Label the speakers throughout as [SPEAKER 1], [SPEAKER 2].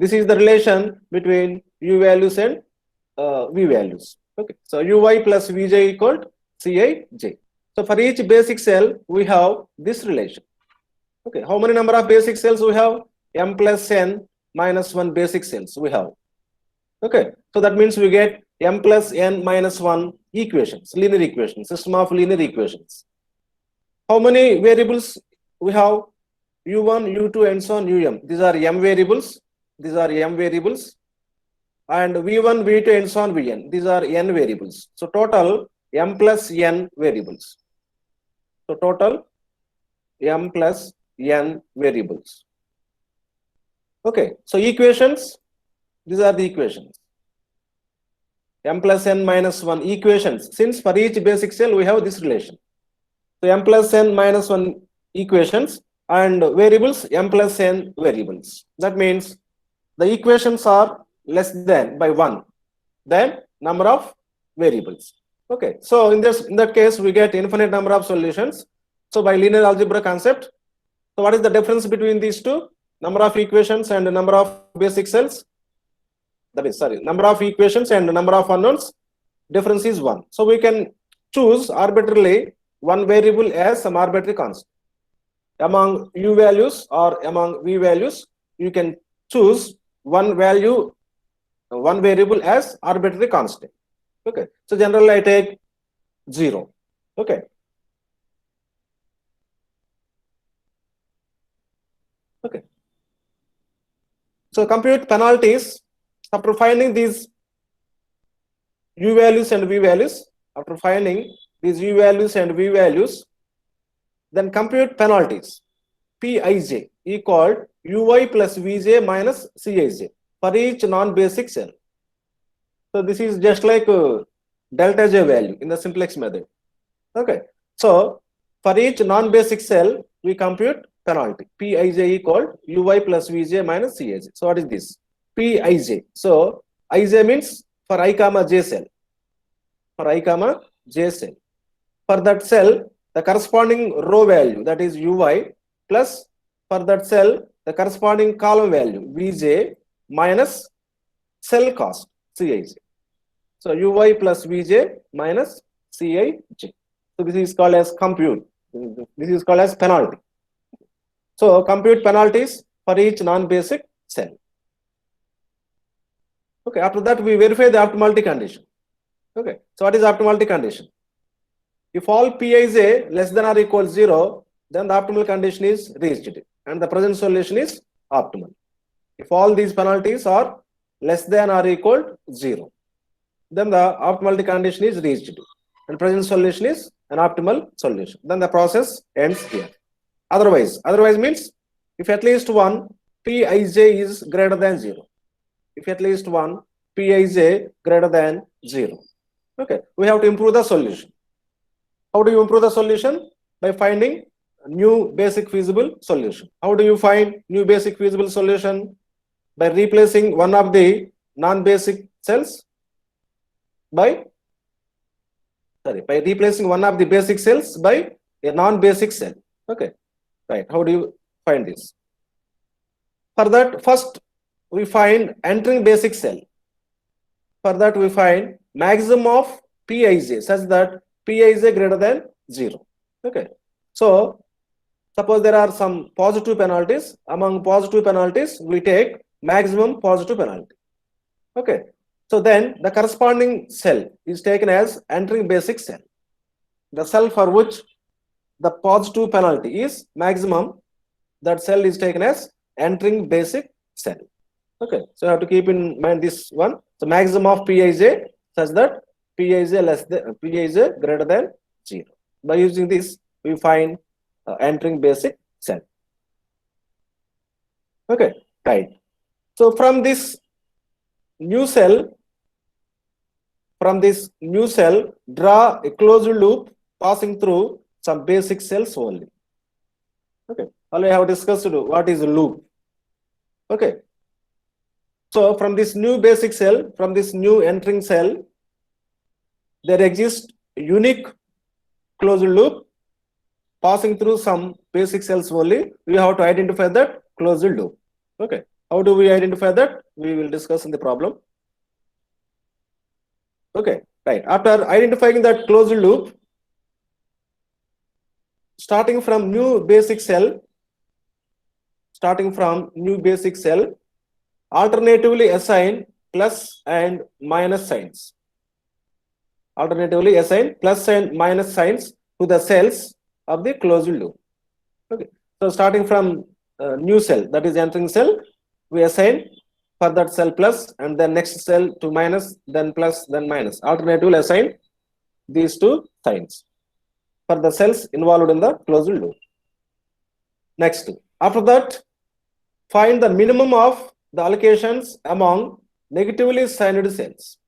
[SPEAKER 1] This is the relation between u values and v values. Okay, so uy plus vj equal to cij. So for each basic cell we have this relation. Okay, how many number of basic cells we have? M plus n minus 1 basic cells we have. Okay, so that means we get m plus n minus 1 equations, linear equations, system of linear equations. How many variables we have? u1, u2 and so on, um. These are m variables. These are m variables. And v1, v2 and so on, vn. These are n variables. So total m plus n variables. So total m plus n variables. Okay, so equations. These are the equations. M plus n minus 1 equations. Since for each basic cell we have this relation. So m plus n minus 1 equations and variables m plus n variables. That means the equations are less than by 1 than number of variables. Okay, so in that case we get infinite number of solutions. So by linear algebra concept, so what is the difference between these two? Number of equations and the number of basic cells. That is, sorry, number of equations and the number of unknowns, difference is 1. So we can choose arbitrarily one variable as some arbitrary constant. Among u values or among v values, you can choose one value, one variable as arbitrary constant. Okay, so generally I take 0. Okay. Okay. So compute penalties after finding these u values and v values. After finding these u values and v values, then compute penalties. Pij equal uy plus vj minus cij for each non-basic cell. So this is just like delta j value in the simplex method. Okay, so for each non-basic cell we compute penalty. Pij equal uy plus vj minus cij. So what is this? Pij. So ij means for I comma j cell. For I comma j cell. For that cell, the corresponding row value, that is uy, plus for that cell the corresponding column value vj minus cell cost cij. So uy plus vj minus cij. So this is called as compute. This is called as penalty. So compute penalties for each non-basic cell. Okay, after that we verify the optimality condition. Okay, so what is optimality condition? If all Pij less than or equal 0, then the optimal condition is reached and the present solution is optimal. If all these penalties are less than or equal 0, then the optimality condition is reached and present solution is an optimal solution. Then the process ends here. Otherwise means if at least one Pij is greater than 0. If at least one Pij greater than 0. Okay, we have to improve the solution. How do you improve the solution? By finding a new basic feasible solution. How do you find new basic feasible solution? By replacing one of the non-basic cells by replacing one of the basic cells by a non-basic cell. Okay, right. How do you find this? For that, first we find entering basic cell. For that we find maximum of Pij such that Pij greater than 0. Okay, so suppose there are some positive penalties. Among positive penalties we take maximum positive penalty. Okay, so then the corresponding cell is taken as entering basic cell. The cell for which the positive penalty is maximum, that cell is taken as entering basic cell. Okay, so you have to keep in mind this one. So maximum of Pij such that Pij less than Pij greater than 0. By using this we find entering basic cell. Okay, right. So from this new cell, draw a closed loop passing through some basic cells only. Okay, already I have discussed what is a loop. Okay, so from this new basic cell, from this new entering cell, there exists a unique closed loop passing through some basic cells only. We have to identify that closed loop. Okay, How do we identify that? We will discuss in the problem. Okay, right. After identifying that closed loop, starting from new basic cell, alternatively assign plus and minus signs. Alternatively assign plus and minus signs to the cells of the closed loop. Okay. So starting from new cell, that is entering cell, we assign for that cell plus, and then next cell to minus, then plus, then minus. Alternatively assign these two signs for the cells involved in the closed loop. Next, after that, find the minimum of the allocations among negatively signed cells.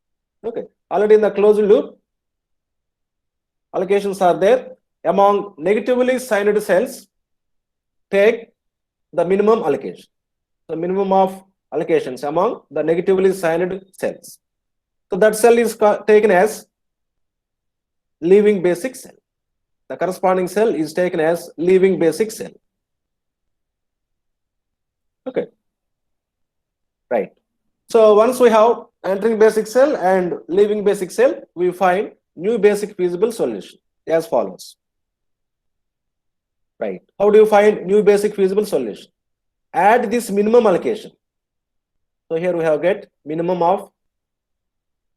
[SPEAKER 1] Okay, already in the closed loop, allocations are there. Among negatively signed cells, take the minimum allocation. The minimum of allocations among the negatively signed cells. So that cell is taken as leaving basic cell. The corresponding cell is taken as leaving basic cell. Okay, right. So once we have entering basic cell and leaving basic cell, we find new basic feasible solution as follows. Right. How do you find new basic feasible solution? Add this minimum allocation. So here we have get minimum of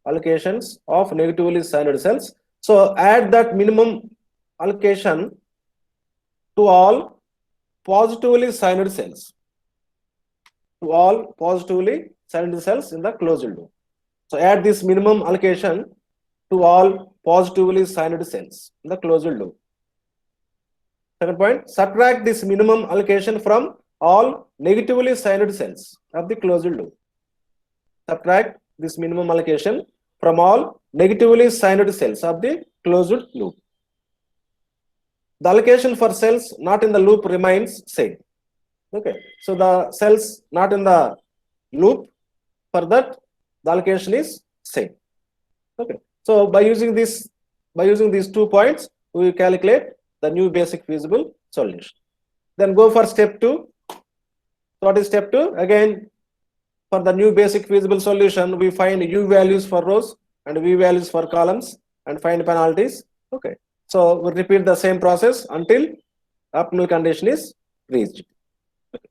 [SPEAKER 1] allocations of negatively signed cells. So add that minimum allocation to all positively signed cells. To all positively signed cells in the closed loop. So add this minimum allocation to all positively signed cells in the closed loop. Second point, subtract this minimum allocation from all negatively signed cells of the closed loop. Subtract this minimum allocation from all negatively signed cells of the closed loop. The allocation for cells not in the loop remains same. Okay, so the cells not in the loop, for that the allocation is same. Okay, so by using these 2 points, we will calculate the new basic feasible solution. Then go for step 2. So what is step 2? Again, for the new basic feasible solution, we find u values for rows and v values for columns and find penalties. Okay, so we repeat the same process until optimal condition is reached. Okay.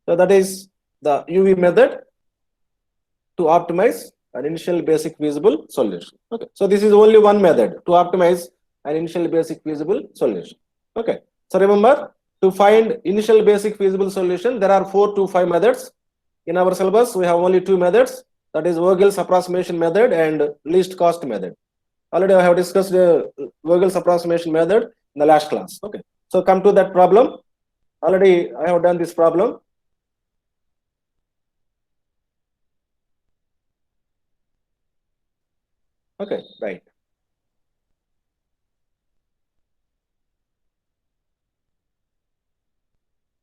[SPEAKER 1] So that is the UV method to optimize an initial basic feasible solution. Okay, so this is only one method to optimize an initial basic feasible solution. Okay, so remember, to find initial basic feasible solution, there are 4 to 5 methods. In our syllabus, we have only 2 methods, that is Vogel's approximation method and least cost method. Already I have discussed Vogel's approximation method in the last class. Okay, so come to that problem. Already I have done this problem. Okay, right.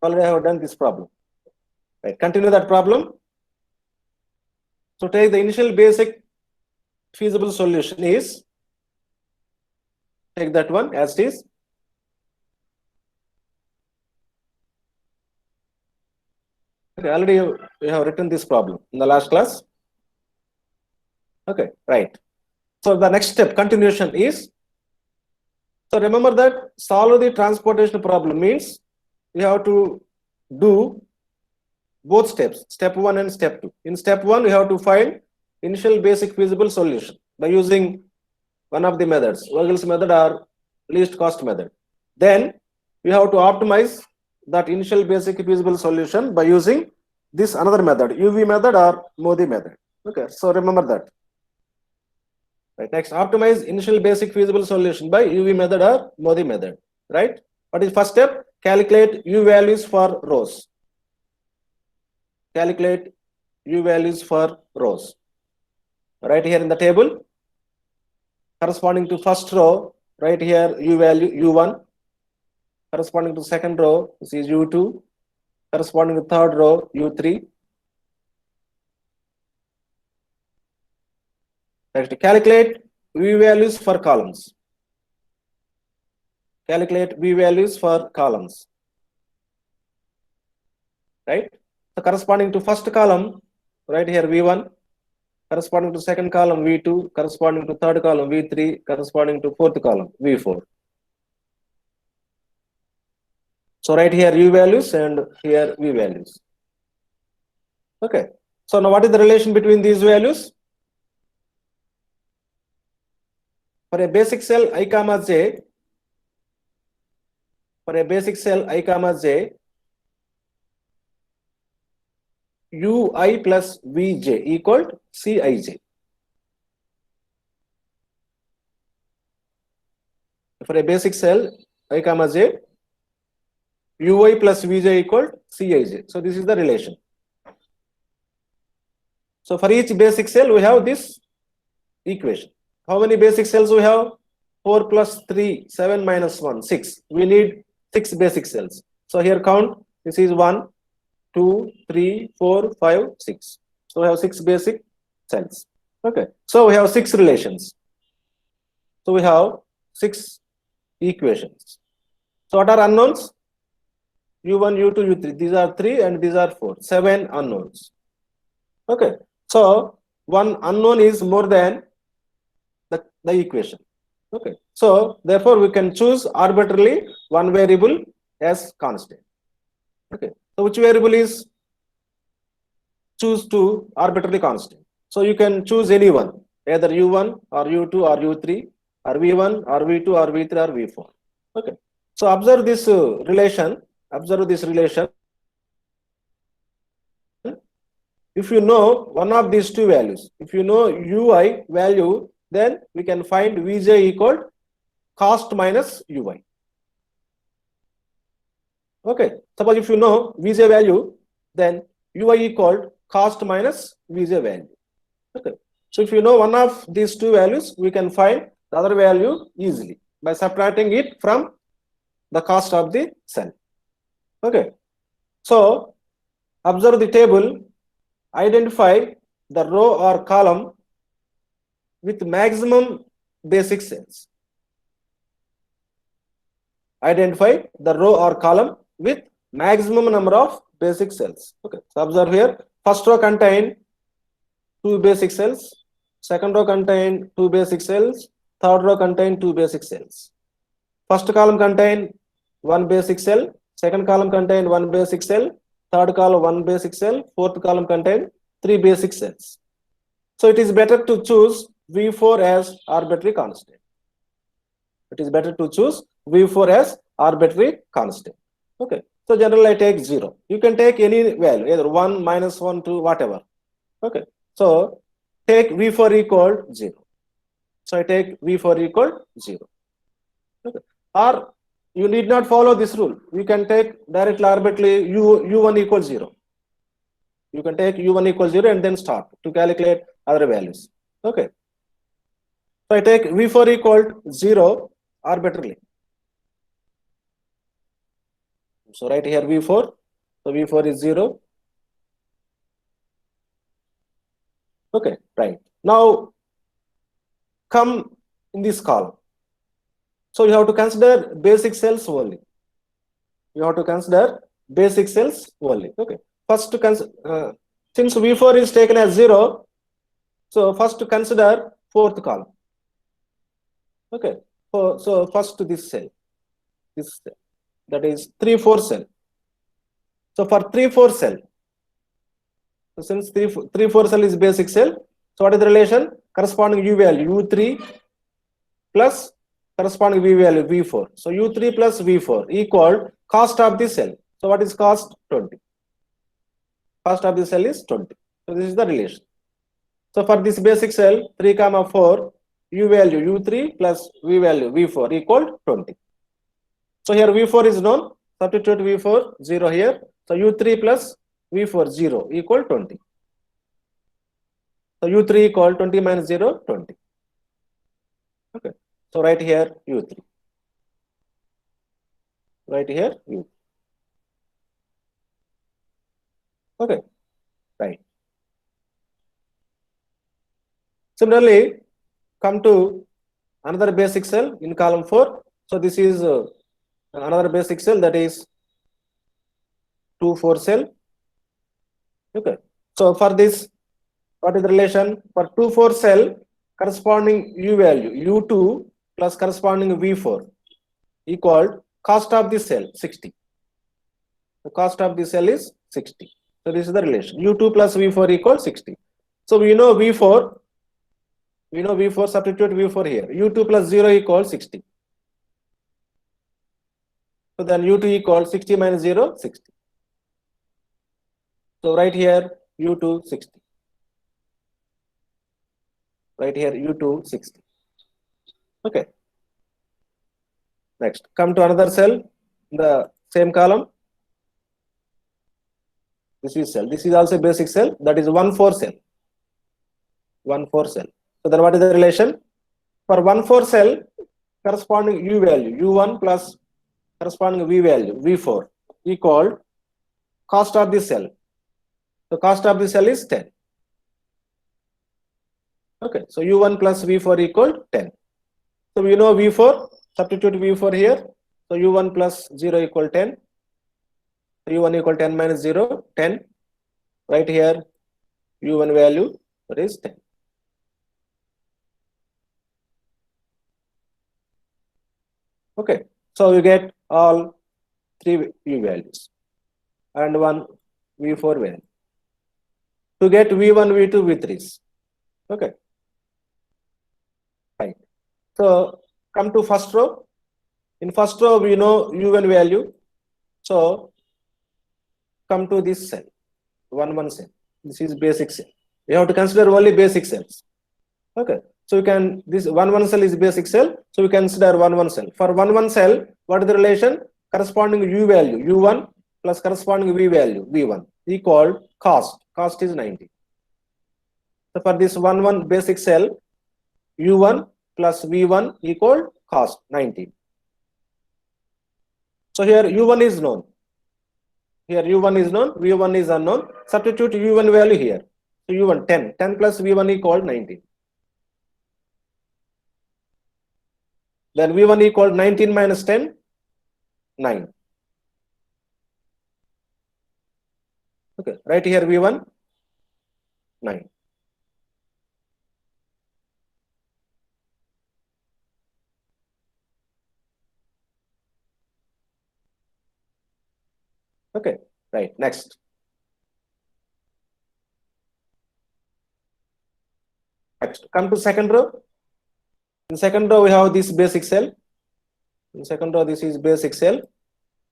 [SPEAKER 1] Already I have done this problem. Right, continue that problem. So take the initial basic feasible solution is, take that one as it is. Okay, already we have written this problem in the last class. Okay, right. So the next step, continuation is, so remember that solve the transportation problem means we have to do both steps, step 1 and step 2. In step 1, we have to find initial basic feasible solution by using one of the methods, Vogel's method or least cost method. Then we have to optimize that initial basic feasible solution by using this another method, UV method or Modi method. Okay, so remember that. Right, next, optimize initial basic feasible solution by UV method or Modi method. Right, what is first step? Calculate U values for rows. Calculate U values for rows. Right here in the table, corresponding to first row, right here U value U1, corresponding to second row, this is U2, corresponding to third row U3. Next, calculate V values for columns. Calculate V values for columns. Right? So corresponding to first column, right here V1, corresponding to second column V2, corresponding to third column V3, corresponding to fourth column V4. So right here U values and here V values. Okay. So now what is the relation between these values? For a basic cell I comma j, for a basic cell I comma j, ui plus vj equal to cij. For a basic cell I comma j, ui plus vj equal to cij. So this is the relation. So for each basic cell we have this equation. How many basic cells we have? 4 plus 3, 7 minus 1, 6. We need 6 basic cells. So here count, this is 1, 2, 3, 4, 5, 6. So we have 6 basic cells. Okay. So we have 6 relations. So we have 6 equations. So what are unknowns? U1, U2, U3. These are 3 and these are 4. 7 unknowns. Okay. So one unknown is more than the equation. Okay. So therefore we can choose arbitrarily one variable as constant. Okay. So which variable is choose to arbitrarily constant? So you can choose any one, either U1 or U2 or U3 or V1 or V2 or V3 or V4. Okay. So observe this relation. Observe this relation. If you know one of these two values, if you know ui value, then we can find vj equal cost minus ui. Okay. Suppose if you know vj value, then ui equal cost minus vj value. Okay. So if you know one of these two values, we can find the other value easily by subtracting it from the cost of the cell. Okay. So observe the table. Identify the row or column with maximum basic cells. Identify the row or column with maximum number of basic cells. Okay. So observe here. First row contain 2 basic cells. Second row contain 2 basic cells. Third row contain 2 basic cells. First column contain 1 basic cell. Second column contain 1 basic cell. Third column 1 basic cell. Fourth column contain 3 basic cells. So it is better to choose V4 as arbitrary constant. It is better to choose V4 as arbitrary constant. Okay. So generally I take 0. You can take any value, either 1, minus 1, 2, whatever. Okay. So take V4 equal 0. So I take V4 equal 0. Okay. Or you need not follow this rule. You can take directly arbitrarily U1 equals 0. You can take U1 equals 0 and then start to calculate other values. Okay. So I take V4 equal 0 arbitrarily. So right here V4. So V4 is 0. Okay, right. Now come in this column. So you have to consider basic cells only. You have to consider basic cells only. Okay. First to consider, since V4 is taken as 0, so first to consider fourth column. Okay. So first to this cell, that is 3, 4 cell. So for 3, 4 cell, so since 3, 4 cell is basic cell, so what is the relation? Corresponding U value U3 plus corresponding V value V4. So U3 plus V4 equal cost of the cell. So what is cost? 20. Cost of the cell is 20. So this is the relation. So for this basic cell 3, 4, U value U3 plus V value V4 equal 20. So here V4 is known. Substitute V4 0 here. So U3 plus V4 0 equal 20. So U3 equal 20 minus 0 20. Okay. So right here U3. Right here U3. Okay. Right. Similarly, come to another basic cell in column 4. So this is another basic cell, that is 2, 4 cell. Okay. So for this, what is the relation? For 2, 4 cell, corresponding U value, U2 plus corresponding V4 equal cost of the cell, 60. The cost of the cell is 60. So this is the relation. U2 plus V4 equals 60. So we know V4, substitute V4 here. U2 plus 0 equals 60. So then U2 equals 60 minus 0, 60. So right here, U2, 60. Right here, U2, 60. Okay. Next, come to another cell, the same column. This is cell. This is also basic cell. That is 1, 4 cell. 1, 4 cell. So then what is the relation? For 1, 4 cell, corresponding U value, U1 plus corresponding V value, V4 equal cost of the cell. So cost of the cell is 10. Okay. So U1 plus V4 equal 10. So we know V4, substitute V4 here. So U1 plus 0 equal 10. U1 equal 10 minus 0, 10. Right here, U1 value, that is 10. Okay. So you get all 3 U values and 1 V4 value. To get V1, V2, V3s. Okay. Fine. So come to first row. In first row, we know U1 value. So come to this cell, 1, 1 cell. This is basic cell. We have to consider only basic cells. Okay. So you can, this 1, 1 cell is basic cell. So we consider 1, 1 cell. For 1, 1 cell, what is the relation? Corresponding U value, U1 plus corresponding V value, V1 equal cost. Cost is 90. So for this 1, 1 basic cell, U1 plus V1 equal cost 90. So here U1 is known. Here U1 is known, V1 is unknown. Substitute U1 value here. So U1 10. 10 plus V1 equal 90. Then V1 equal 19 minus 10, 9. Okay, right here V1, 9. Okay, right, next. Next, come to second row. In second row, we have this basic cell. In second row, this is basic cell.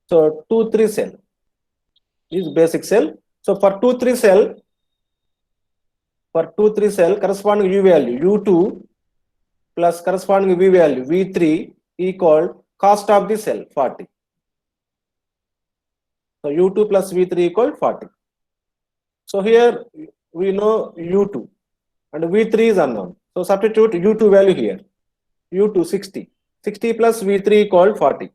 [SPEAKER 1] So 2, 3 cell is basic cell. So for 2, 3 cell, corresponding U value, U2 plus corresponding V value, V3 equal cost of the cell, 40. So U2 plus V3 equal 40. So here we know U2 and V3 is unknown. So substitute U2 value here. U2 60. 60 plus V3 equal 40.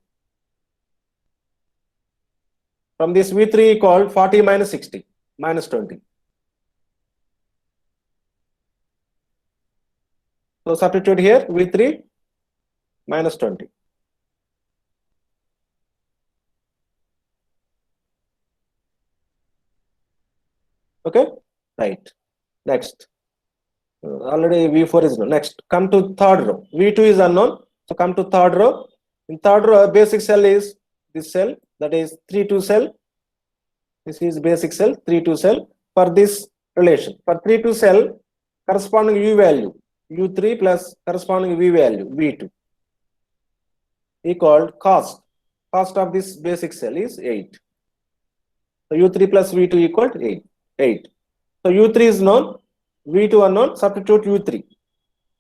[SPEAKER 1] From this V3 equal 40 minus 60, minus 20. So substitute here V3 minus 20. Okay, right. Next. Already V4 is known. Next, come to third row. V2 is unknown. So come to third row. In third row, basic cell is this cell, that is 3, 2 cell. This is basic cell, 3, 2 cell. For this relation, for 3, 2 cell, corresponding U value, U3 plus corresponding V value, V2 equal cost. Cost of this basic cell is 8. So U3 plus V2 equal 8. So U3 is known, V2 unknown, substitute U3.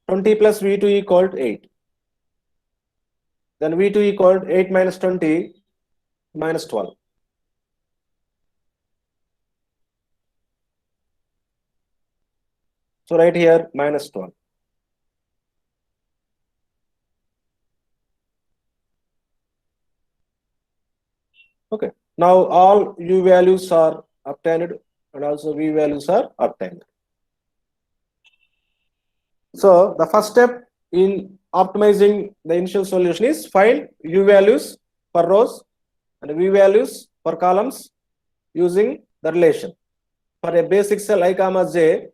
[SPEAKER 1] 20 plus V2 equal 8. Then V2 equal 8 minus 20 minus 12. So right here minus 12. Okay. Now all U values are obtained and also V values are obtained. So the first step in optimizing the initial solution is find U values for rows and V values for columns using the relation. for a basic cell I comma j,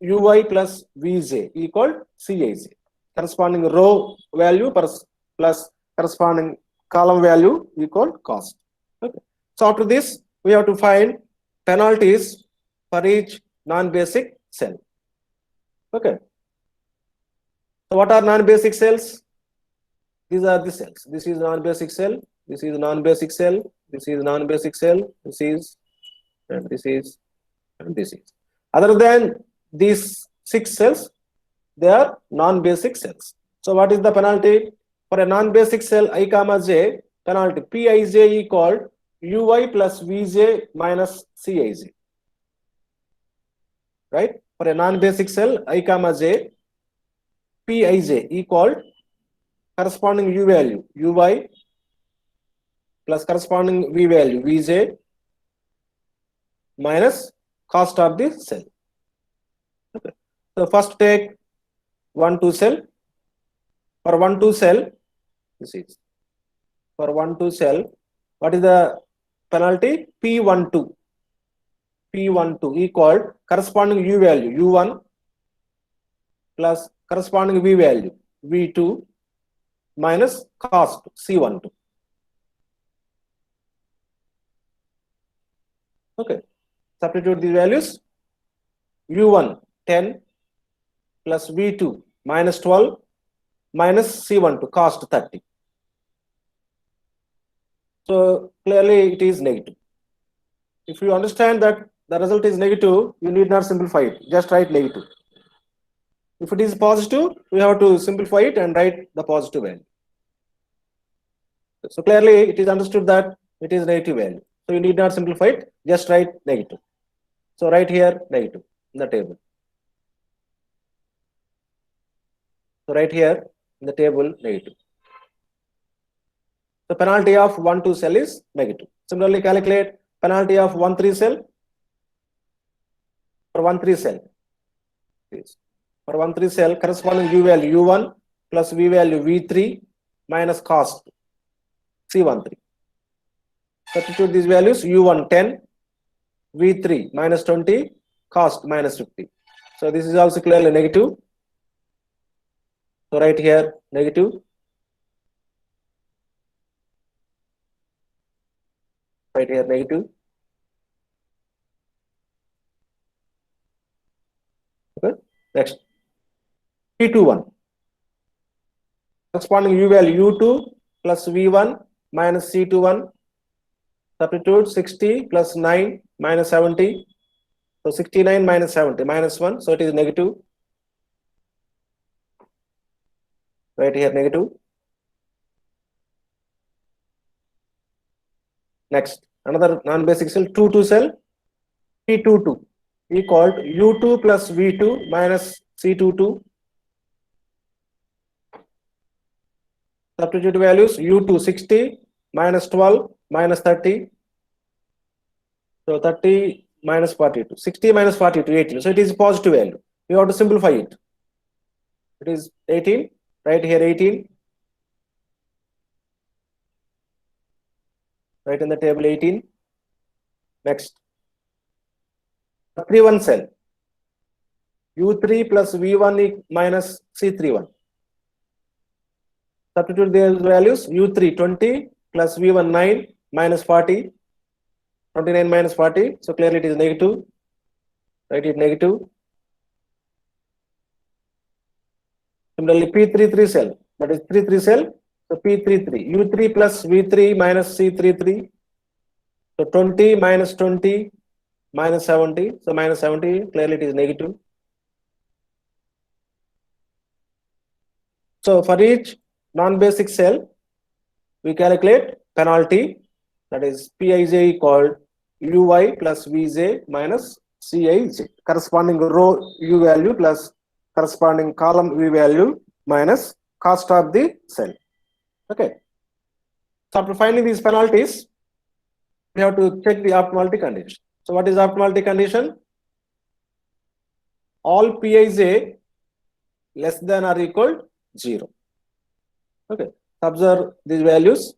[SPEAKER 1] ui plus vj equal cij. Corresponding row value plus corresponding column value equal cost. Okay. So after this, we have to find penalties for each non-basic cell. Okay. So what are non-basic cells? These are the cells. This is non-basic cell. This is non-basic cell. This is non-basic cell. This is, and this is, and this is. Other than these 6 cells, they are non-basic cells. So what is the penalty for a non-basic cell I comma j? Penalty Pij equal ui plus vj minus cij. Right? For a non-basic cell I comma j, Pij equal corresponding u value ui plus corresponding v value vj minus cost of the cell. Okay. So first take 1 2 cell. For 1 2 cell, this is for 1 2 cell. What is the penalty? P12. P12 equal corresponding u value u1 plus corresponding v value v2 minus cost C12. Okay. Substitute these values. U1 10 plus V2 minus 12 minus C12 cost 30. So clearly it is negative. If you understand that the result is negative, you need not simplify it. Just write negative. If it is positive, we have to simplify it and write the positive value. So clearly it is understood that it is negative value. So you need not simplify it, just write negative. So write here negative in the table. So write here in the table negative. The penalty of 1 2 cell is negative. Similarly, calculate penalty of 1 3 cell. For 1 3 cell, for 1 3 cell, corresponding u value u1 plus v value v3 minus cost C13. Substitute these values. U1 10, v3 minus 20, cost minus 50. So this is also clearly negative. So write here negative. Write here negative. Okay. Next, P21. Corresponding u value u2 plus v1 minus C21. Substitute 60 plus 9 minus 70. So 69 minus 70 minus 1. So it is negative. Right here negative. Next, another non-basic cell 2 2 cell. P22 equal to u2 plus v2 minus C22. Substitute values. U2 60 minus 12 minus 30. So 30 minus 42. 60 minus 42, 18. So it is positive value. We have to simplify it. It is 18. Right here 18. Right in the table 18. Next, 3 1 cell. U3 plus V1 minus C31. Substitute these values. U3 20 plus V1 9 minus 40. 29 minus 40. So clearly it is negative. Write it negative. Similarly, P33 cell. That is 3 3 cell. So P33. U3 plus V3 minus C33. So 20 minus 20 minus 70. So minus 70. Clearly it is negative. So for each non-basic cell, we calculate penalty. That is Pij equal ui plus vj minus cij. Corresponding row u value plus corresponding column v value minus cost of the cell. Okay. So after finding these penalties, we have to check the optimality condition. So what is optimality condition? All Pij less than or equal 0. Okay. Observe these values.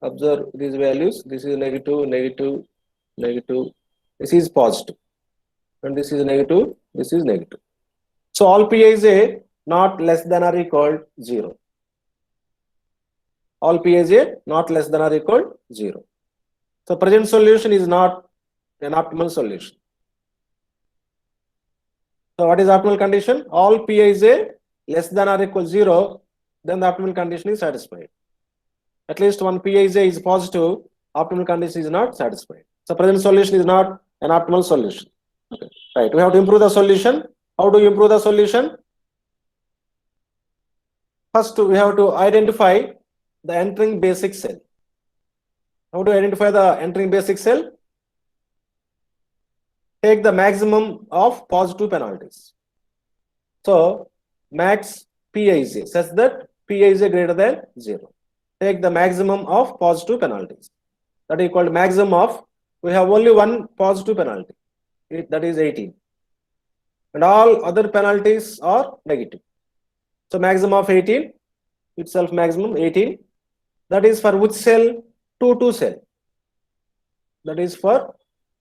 [SPEAKER 1] Observe these values. This is negative, negative, negative, this is positive, and this is negative, this is negative. So all Pij not less than or equal 0. All Pij not less than or equal 0. So present solution is not an optimal solution. So what is optimal condition? All Pij less than or equal 0, then the optimal condition is satisfied. At least one Pij is positive, optimal condition is not satisfied. So present solution is not an optimal solution. Okay. Right. We have to improve the solution. How do you improve the solution? First, we have to identify the entering basic cell. How to identify the entering basic cell? Take the maximum of positive penalties. So max Pij such that Pij greater than 0. Take the maximum of positive penalties. That is called maximum of, we have only one positive penalty, that is 18. And all other penalties are negative. So maximum of 18, itself maximum 18. That is for which cell? 2, 2 cell. That is for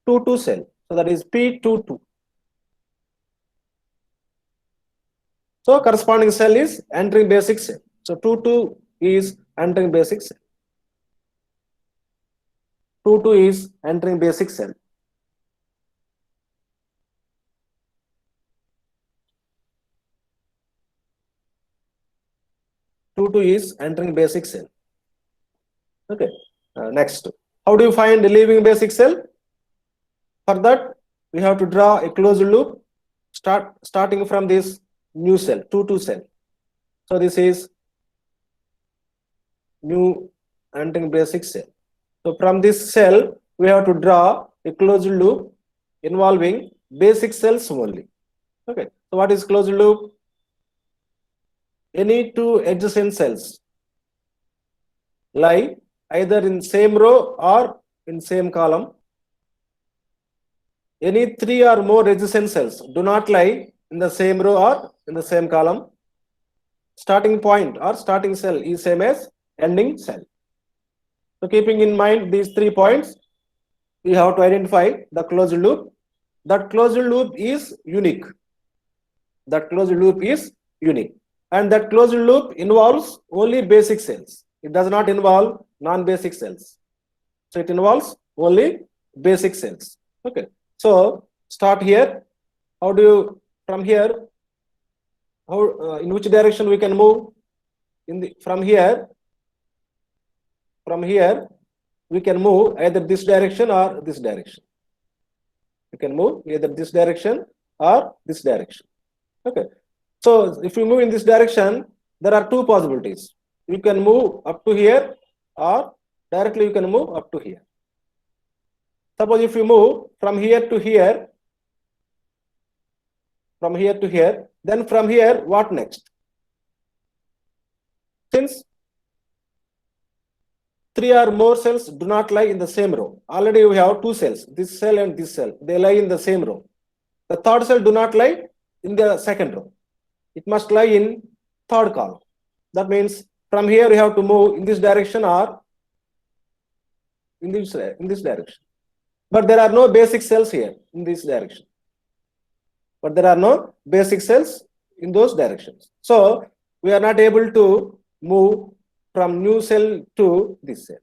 [SPEAKER 1] 2, 2 cell. So that is P22. So corresponding cell is entering basic cell. So 2, 2 is entering basic cell. 2, 2 is entering basic cell. Two is entering basic cell. Okay. Next, how do you find the leaving basic cell? For that, we have to draw a closed loop starting from this new cell, 2, 2 cell. So this is new entering basic cell. So from this cell, we have to draw a closed loop involving basic cells only. Okay. So what is closed loop? Any two adjacent cells lie either in same row or in same column. Any three or more adjacent cells do not lie in the same row or in the same column. Starting point or starting cell is same as ending cell. So keeping in mind these 3 points, we have to identify the closed loop. That closed loop is unique. That closed loop is unique. And that closed loop involves only basic cells. It does not involve non-basic cells. So it involves only basic cells. Okay. So start here. How do you, from here, how in which direction we can move? From here we can move either this direction or this direction. We can move either this direction or this direction. Okay. So if you move in this direction, there are 2 possibilities. You can move up to here or directly you can move up to here. Suppose if you move from here to here, then from here, what next? Since 3 or more cells do not lie in the same row. Already we have 2 cells, this cell and this cell. They lie in the same row. The third cell do not lie in the second row. It must lie in third column. That means from here we have to move in this direction or in this direction. But there are no basic cells here in this direction. But there are no basic cells in those directions. So we are not able to move from new cell to this cell.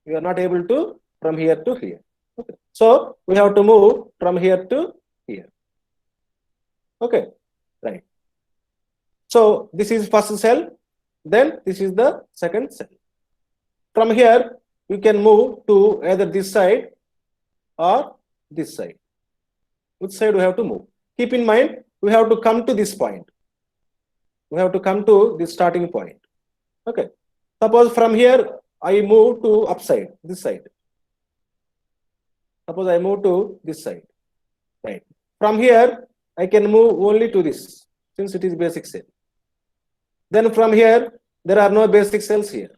[SPEAKER 1] We are not able to from here to here. Okay. So we have to move from here to here. Okay. Right. So this is first cell, then this is the second cell. From here, we can move to either this side or this side. Which side we have to move? Keep in mind, we have to come to this point. We have to come to this starting point. Okay. Suppose from here, I move to upside, this side. Suppose I move to this side. Right. From here, I can move only to this, since it is basic cell. Then from here, there are no basic cells here.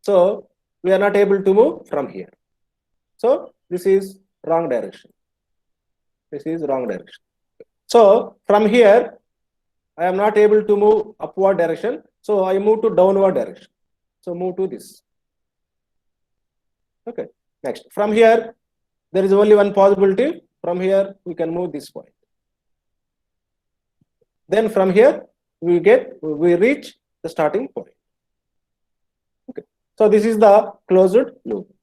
[SPEAKER 1] So we are not able to move from here. So this is wrong direction. This is wrong direction. So from here, I am not able to move upward direction. So I move to downward direction. So move to this. Okay. Next, from here, There is only one possibility. From here, we can move this point. Then from here, we reach the starting point. Okay. So this is the closed loop.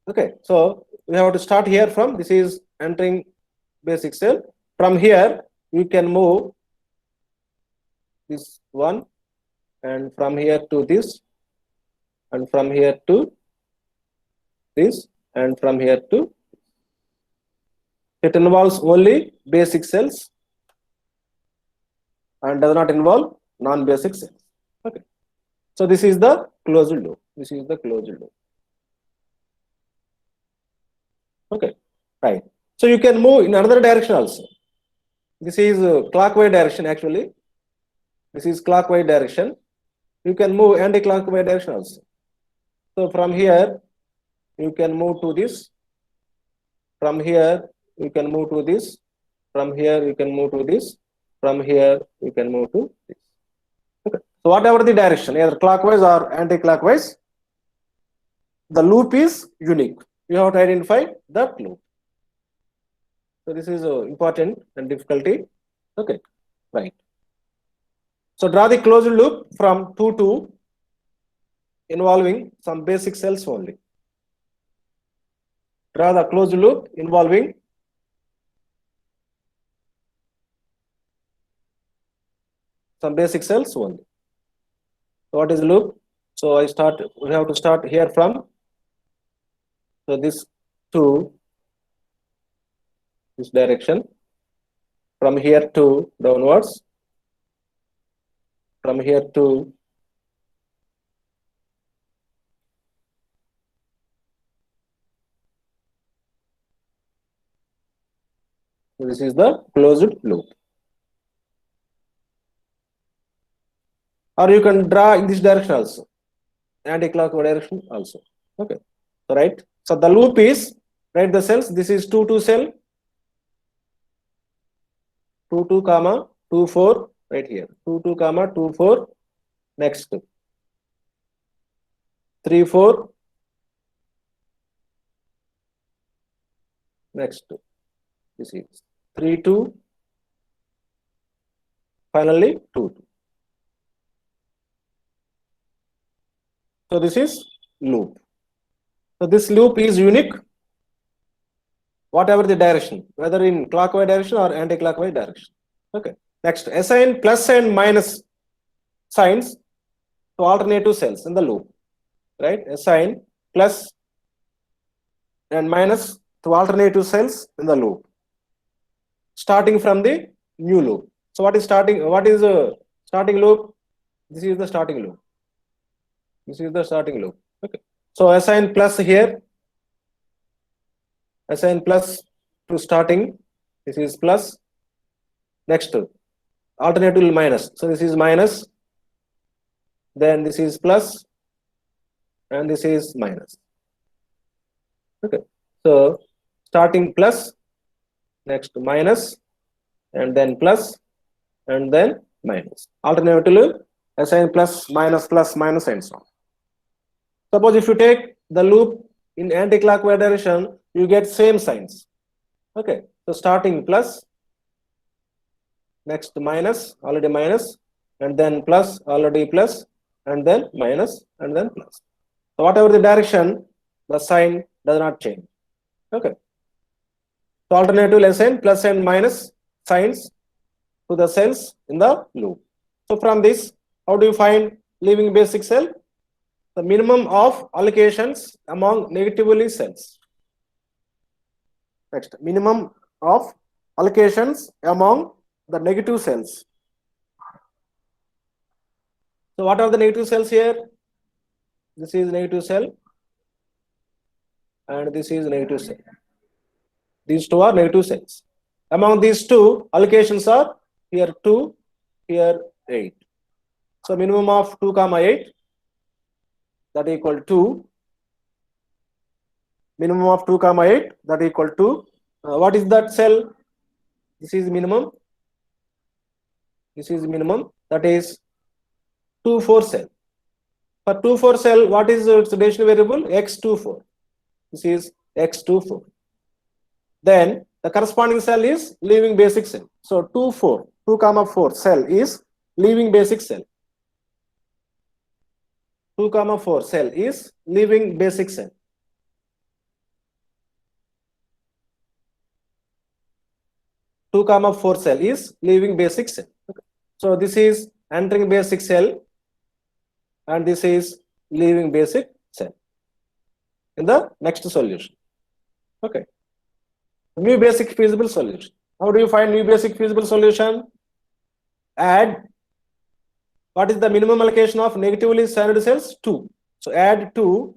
[SPEAKER 1] Okay. So we have to start here from, this is entering basic cell. From here, we can move this one, and from here to this, and from here to this, and from here to, it involves only basic cells and does not involve non-basic cells. Okay. So this is the closed loop. This is the closed loop. Okay. Right. So you can move in another direction also. This is clockwise direction actually. This is clockwise direction. You can move anti-clockwise direction also. So from here, you can move to this. From here, you can move to this. From here, you can move to this. From here, you can move to this. Okay. So whatever the direction, either clockwise or anti-clockwise, the loop is unique. You have to identify that loop. So this is important and difficulty. Okay. Right. So draw the closed loop from 2 to involving some basic cells only. Draw the closed loop involving some basic cells only. So what is the loop? So we have to start here from, so this to this direction, from here to downwards, from here to this is the closed loop. Or you can draw in this direction also, anti-clockwise direction also. Okay. So right. So the loop is, write the cells. This is 2 cell, 2 comma 2 4 right here. 2 comma 2 4. Next 3 4. Next this is 3 2. Finally 2 2. So this is loop. So this loop is unique, whatever the direction, whether in clockwise direction or anti-clockwise direction. Okay. Next, assign plus and minus signs to alternative cells in the loop. Right? Assign plus and minus to alternative cells in the loop, starting from the new loop. So what is starting? What is the starting loop? This is the starting loop. This is the starting loop. Okay. So assign plus here. Assign plus to starting. This is plus. Next, alternative minus. So this is minus. Then this is plus. And this is minus. Okay. So starting plus. Next minus. And then plus. And then minus. Alternatively, assign plus, minus, and so on. Suppose if you take the loop in anti-clockwise direction, you get same signs. Okay. So starting plus, next minus, already minus, and then plus, already plus, and then minus, and then plus. So whatever the direction, the sign does not change. Okay. So alternatively assign plus and minus signs to the cells in the loop. So from this, how do you find leaving basic cell? The minimum of allocations among negatively cells. Next, minimum of allocations among the negative cells. So what are the negative cells here? This is negative cell, and this is negative cell. These two are negative cells. Among these two, allocations are here 2, here 8. So minimum of 2 comma 8, that equal to minimum of 2 comma 8, that equal to what is that cell? This is minimum. This is minimum, that is 2 4 cell. For 2, 4 cell, what is its decision variable? X24. This is X24. Then the corresponding cell is leaving basic cell. So 2, 4, 2 comma 4 cell is leaving basic cell. 2 comma 4 cell is leaving basic cell. Two comma 4 cell is leaving basic cell. Okay. So this is entering basic cell and this is leaving basic cell in the next solution. Okay. New basic feasible solution. How do you find new basic feasible solution? Add, what is the minimum allocation of negatively signed cells? 2. So add 2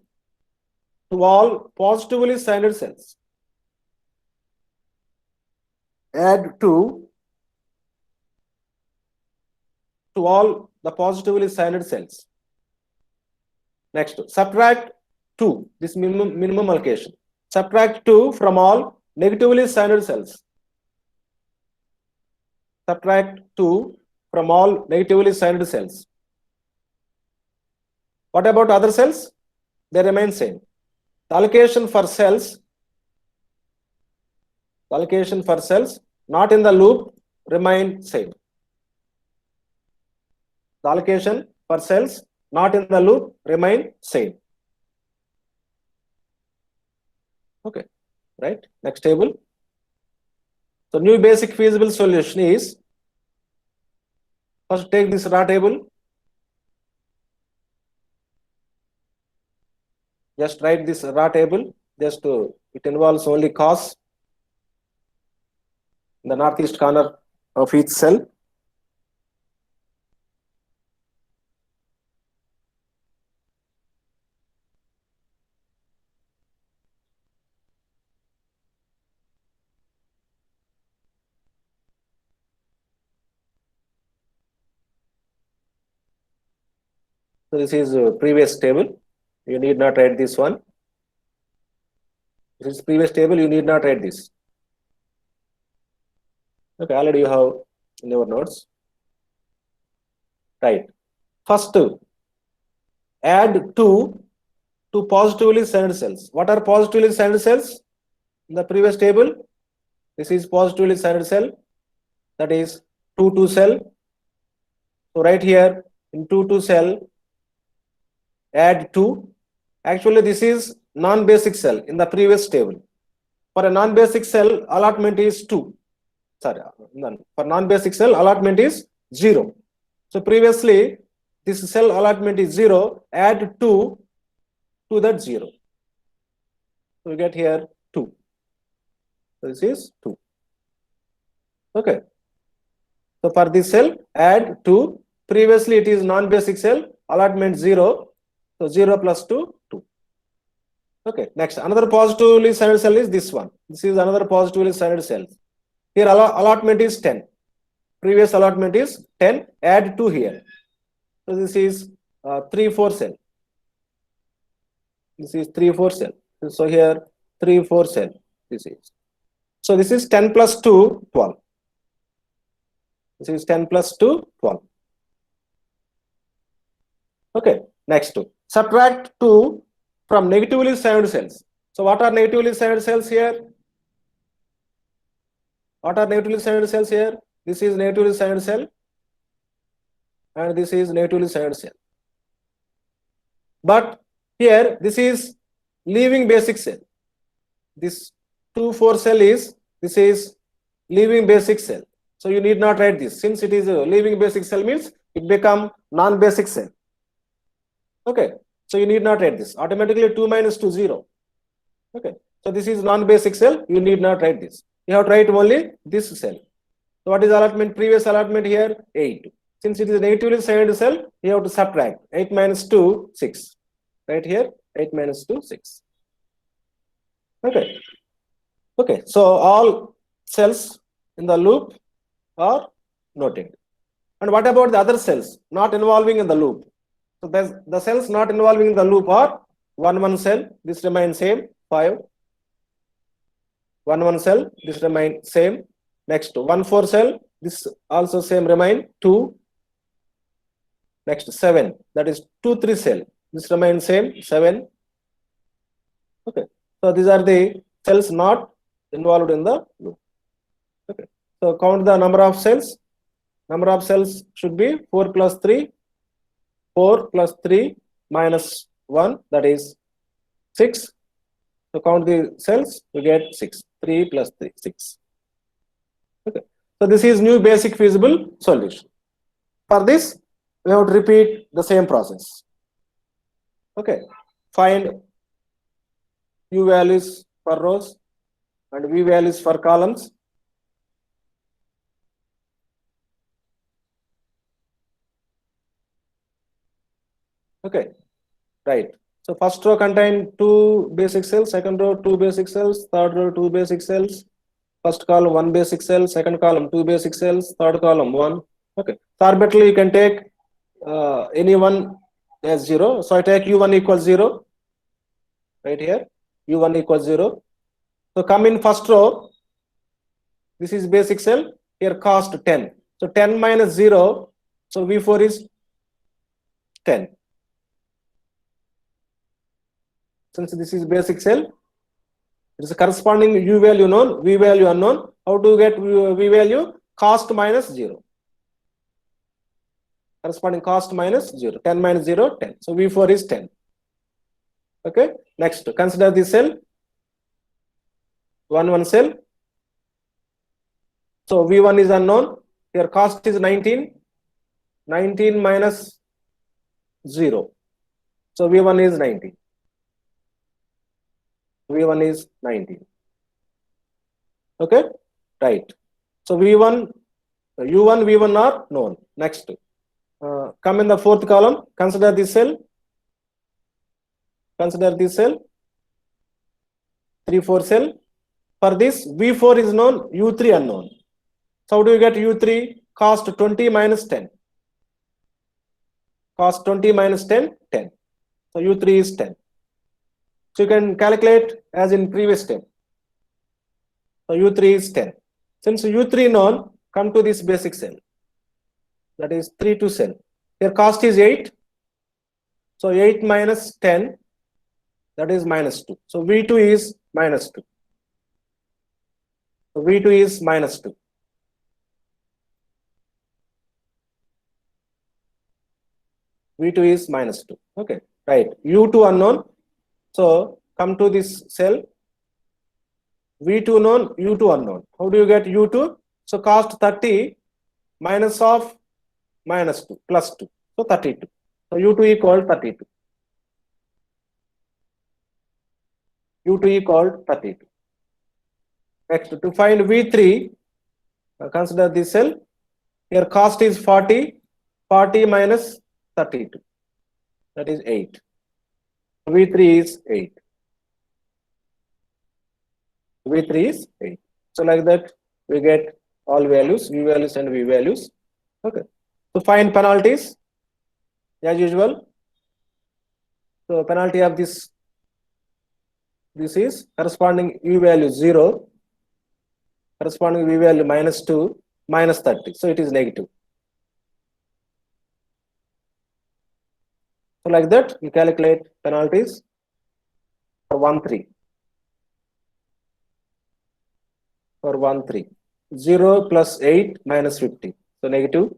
[SPEAKER 1] to all positively signed cells. Add 2 to all the positively signed cells. Next, subtract 2, this minimum allocation. Subtract 2 from all negatively signed cells. Subtract 2 from all negatively signed cells. What about other cells? They remain same. The allocation for cells not in the loop remain same. The allocation for cells not in the loop remain same. Okay, right? Next table. So new basic feasible solution is, first take this raw table. Just write this raw table. It involves only cos in the northeast corner of each cell. So this is a previous table. You need not write this one. This is previous table. You need not write this. Okay, already you have in your notes. Right. First, add 2 to positively signed cells. What are positively signed cells? In the previous table, this is positively signed cell. That is 2, 2 cell. So right here in 2, 2 cell, add 2. Actually, this is non-basic cell in the previous table. For a non-basic cell, allotment is 2. Sorry, none. For non-basic cell, allotment is 0. So previously, this cell allotment is 0. Add 2 to that 0. So we get here 2. So this is 2. Okay. So for this cell, add 2. Previously, it is non-basic cell, allotment 0. So 0 plus 2, 2. Okay, next, another positively signed cell is this one. This is another positively signed cell. Here allotment is 10. Previous allotment is 10. Add 2 here. So this is 3, 4 cell. This is 3, 4 cell. So here 3, 4 cell. This is. So this is 10 plus 2, 12. This is 10 plus 2, 12. Okay, next, subtract 2 from negatively signed cells. So what are negatively signed cells here? What are negatively signed cells here? This is negatively signed cell and this is negatively signed cell. But here this is leaving basic cell. This 2, 4 cell is, this is leaving basic cell. So you need not write this. Since it is a leaving basic cell means it become non-basic cell. Okay, so you need not write this. Automatically 2 minus 2, 0. Okay, so this is non-basic cell. You need not write this. You have to write only this cell. So what is allotment? Previous allotment here 8. Since it is a negatively signed cell, you have to subtract 8 minus 2, 6. Right here 8 minus 2, 6. Okay. Okay, so all cells in the loop are noted. And what about the other cells not involving in the loop? So the cells not involving in the loop are 1, 1 cell. This remains same 5. 1, 1 cell. This remain same. Next 1, 4 cell. This also same remain 2. Next 7. That is 2, 3 cell. This remains same, 7. Okay. So these are the cells not involved in the loop. Okay. So count the number of cells. Number of cells should be 4 plus 3. 4 plus 3 minus 1, that is 6. So count the cells, we get 6. 3 plus 3, 6. Okay. So this is new basic feasible solution. For this, we have to repeat the same process. Okay. Find U values for rows and V values for columns. Okay. Right. So first row contain 2 basic cells, second row 2 basic cells, third row 2 basic cells, first column 1 basic cell, second column 2 basic cells, third column 1. Okay. So arbitrarily you can take any one as 0. So I take U1 equals 0. Right here, U1 equals 0. So come in first row. This is basic cell. Here cost 10. So 10 minus 0. So V4 is 10. Since this is basic cell, it is a corresponding U value known, V value unknown. How to get V value? Cost minus 0. Corresponding cost minus 0. 10 minus 0, 10. So V4 is 10. Okay. Next, consider the cell. 1 cell. So V1 is unknown. Here cost is 19. 19 minus 0. So V1 is 19. V1 is 19. Okay. Right. So V1, U1, V1 are known. Next. Come in the fourth column. Consider this cell. Consider this cell. 3, 4 cell. For this, V4 is known, U3 unknown. So how do you get U3? Cost 20 minus 10. Cost 20 minus 10, 10. So U3 is 10. So you can calculate as in previous step. So U3 is 10. Since U3 known, come to this basic cell. That is 3, 2 cell. Here cost is 8. So 8 minus 10, that is minus 2. So V2 is minus 2. So V2 is minus 2. V2 is minus 2. Okay, right. U2 unknown. So come to this cell. V2 known, U2 unknown. How do you get U2? So cost 30 minus of minus 2 plus 2. So 32. So U2 equal 32. U2 equal 32. Next, to find V3, consider this cell. Here cost is 40. 40 minus 32. That is 8. V3 is 8. V3 is 8. So like that, we get all values, V values and V values. Okay. So find penalties as usual. So penalty of this is corresponding U value 0, corresponding V value minus 2, minus 30. So it is negative. So like that, you calculate penalties for 1, 3. For 1, 3. 0 plus 8 minus 50. So negative.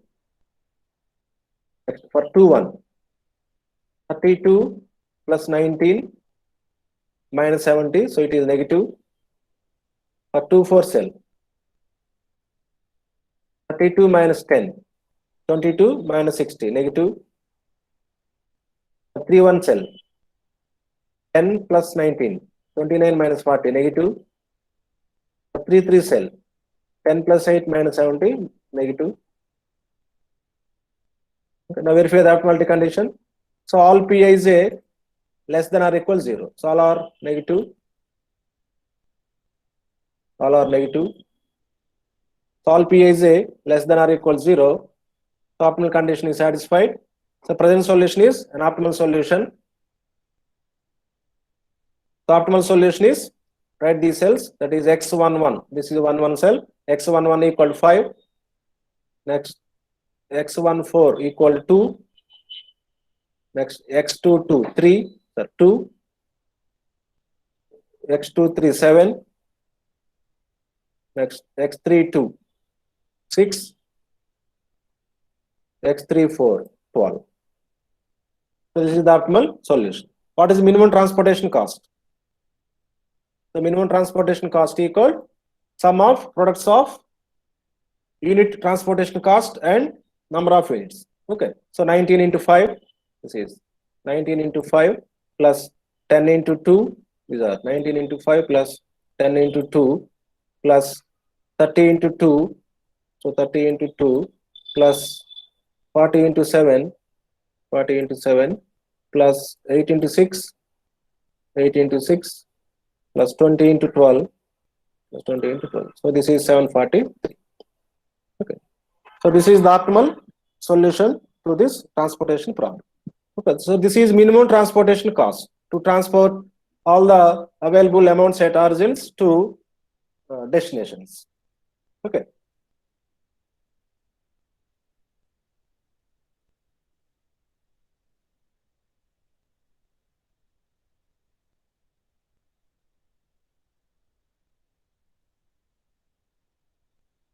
[SPEAKER 1] Next, for 2, 1. 32 plus 19 minus 70. So it is negative. For 2, 4 cell. 32 minus 10. 22 minus 60. Negative. 3, 1 cell. 10 plus 19. 29 minus 40. Negative. 3, 3 cell. 10 plus 8 minus 70. Negative. Okay, now verify the optimality condition. So all Pij less than or equal 0. So all are negative. All are negative. So all Pij less than or equal 0. So optimal condition is satisfied. So present solution is an optimal solution. The optimal solution is, write these cells, that is x11. This is 1 cell. X11 equal to 5. Next, x14 equal to 2. Next, x2, 2, 3, 2, x2, 3, 7, next, x3, 2, 6, x3, 4, 12. So this is the optimal solution. What is the minimum transportation cost? The minimum transportation cost equal sum of products of unit transportation cost and number of units. Okay, so 19 into 5, this is 19 into 5 plus 10 into 2, these are 19 into 5 plus 10 into 2 plus 30 into 2, so 30 into 2 plus 40 into 7, 40 into 7 plus 8 into 6, 8 into 6 plus 20 into 12, plus 20 into 12. So this is 743. Okay. So this is the optimal solution to this transportation problem. Okay. So this is minimum transportation cost to transport all the available amounts at origins to destinations. Okay.